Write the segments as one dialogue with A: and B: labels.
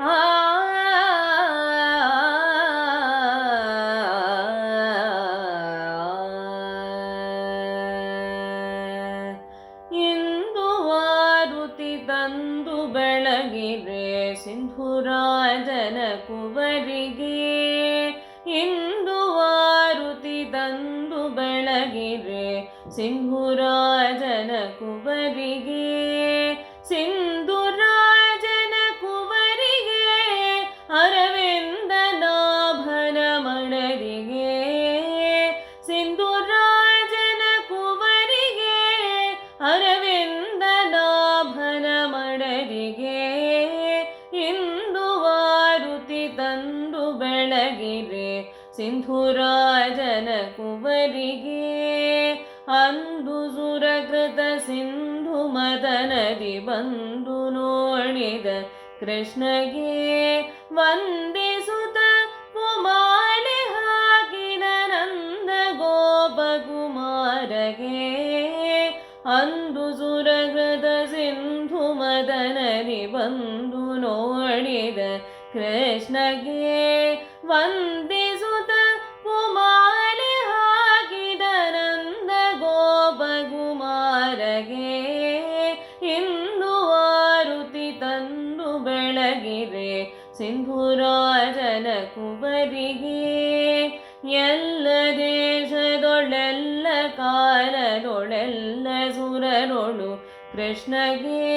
A: ಆ ಇಂದು ವಾರುತಿ ತಂದು ಬೆಳಗಿರೆ ಸಿಂಧುರಾಜನ ಕುವರಿಗೆ. ಇಂದು ವಾರುತಿ ತಂದು ಬೆಳಗಿರೆ ಸಿಂಧುರಾಜನ ಕುವರಿಗೆ. ಸಿಂಧುರಾಜನ ಕುವರಿಗೆ ಅರವಿಂದ ನಾಭನ ಮಡದಿಗೆ. ಸಿಂಧುರಾಜನ ಕುವರಿಗೆ ಅರವಿಂದ ನಾಭನ ಮಡದಿಗೆ. ಇಂದು ವಾರುತಿ ತಂದು ಬೆಳಗಿರೆ ಸಿಂಧುರಾಜನ ಕುವರಿಗೆ. ಅಂದು ಸುರಕೃತ ಸಿಂಧು ಮದನದಿ ಬಂದು ನೋಡಿದ ಕೃಷ್ಣಗೆ. ವಂದಿಸುತ್ತ ಕುಮಾಲೆ ಹಾಕಿದ ನಂದ ಗೋಪಕುಮಾರಗೆ. ಅಂದು ಸುರಕೃತ ಸಿಂಧು ಮದನದಿ ಬಂದು ನೋಡಿದ ಕೃಷ್ಣಗೆ. ವಂದಿಸುತ್ತ ಕುಮಾಲೆ ಹಾಕಿದ ನಂದ ಗೋಪಕುಮಾರಗೆ. ಇಂದು ವಾರುತಿ ತಂದು ಬೆಳಗಿರೆ ಸಿಂಧುರಾಜನ ಕುವರಿಗೆ. ಎಲ್ಲ ದೇಶದೊಳೆಲ್ಲ ಕಾಲದೊಳೆಲ್ಲ ಸುರರೊಳು ಕೃಷ್ಣಗೆ.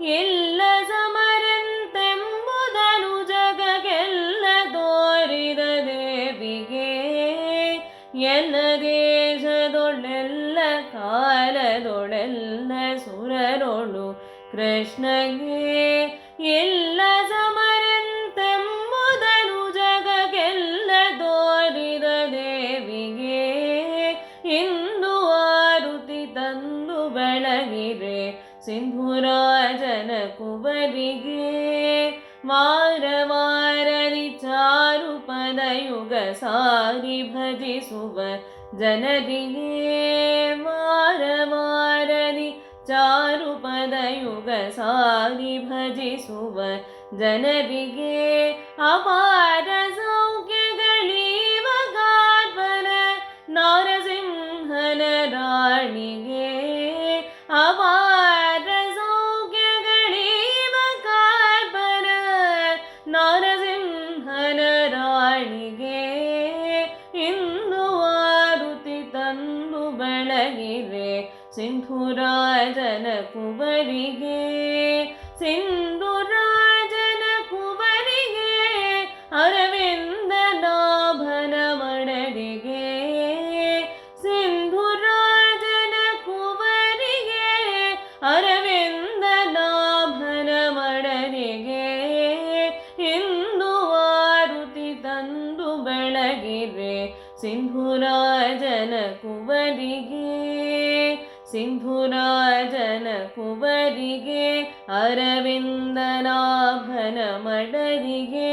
A: ಇಲ್ಲ ಸಮರಂತೆಂಬುದನು ಜಗಕ್ಕೆಲ್ಲ ತೋರಿದ ದೇವಿಗೆ. ಎಲ್ಲ ದೇಶದೊಳೆಲ್ಲ ಕಾಲದೊಳೆಲ್ಲ ಸುರರೊಳು ಕೃಷ್ಣಗೆ. ಇಲ್ಲ ಸಮರಂತೆಂಬುದನು ಜಗಕ್ಕೆಲ್ಲ ತೋರಿದ ದೇವಿಗೆ. ಇಂದು ವಾರುತಿ ತಂದು ಬೆಳಗಿರೆ ಸಿಂಧುರಾಜನ ಕುವರಿಗೆ. ವಾರ ವಾರದಿ ಚಾರು ಪದಯುಗ ಸಾರಿ ಭಜಿಸುವ ಜನರಿಗೆ. ವಾರ ವಾರದಿ ಚಾರು ಪದಯುಗ ಸಾರಿ ಭಜಿಸುವ ಜನರಿಗೆ. ಅಪಾರ ಸೌಖ್ಯಗಳೀವ ಗಾರ್ಪನ ನಾರಸಿಂಹನ ರಾಣಿಗೆ. ಅಪಾರ ಸೌಖ್ಯಗಳೀವ ಗಾರ್ಪನ ನಾರಸಿಂಹನ ರಾಣಿಗೆ. ಇಂದು ವಾರುತಿ ತಂದು ಬೆಳಗಿರೆ ಸಿಂಧುರಾಜನ ಕುವರಿಗೆ. ಸಿಂಧುರಾಜನ ಕುವರಿಗೆ ಅರವಿಂದ ನಾಭನ ಮಡದಿಗೆ. ಸಿಂಧುರಾಜನ ಕುವರಿಗೆ ಅರವಿಂದ ನಾಭನ ಮಡದಿಗೆ. ಇಂದು ವಾರುತಿ ತಂದು ಬೆಳಗಿರೆ ಸಿಂಧುರಾಜನ ಕುವರಿಗೆ. ಸಿಂಧುರಾಜನ ಕುವರಿಗೆ ಅರವಿಂದ ನಾಭನ ಮಡದಿಗೆ.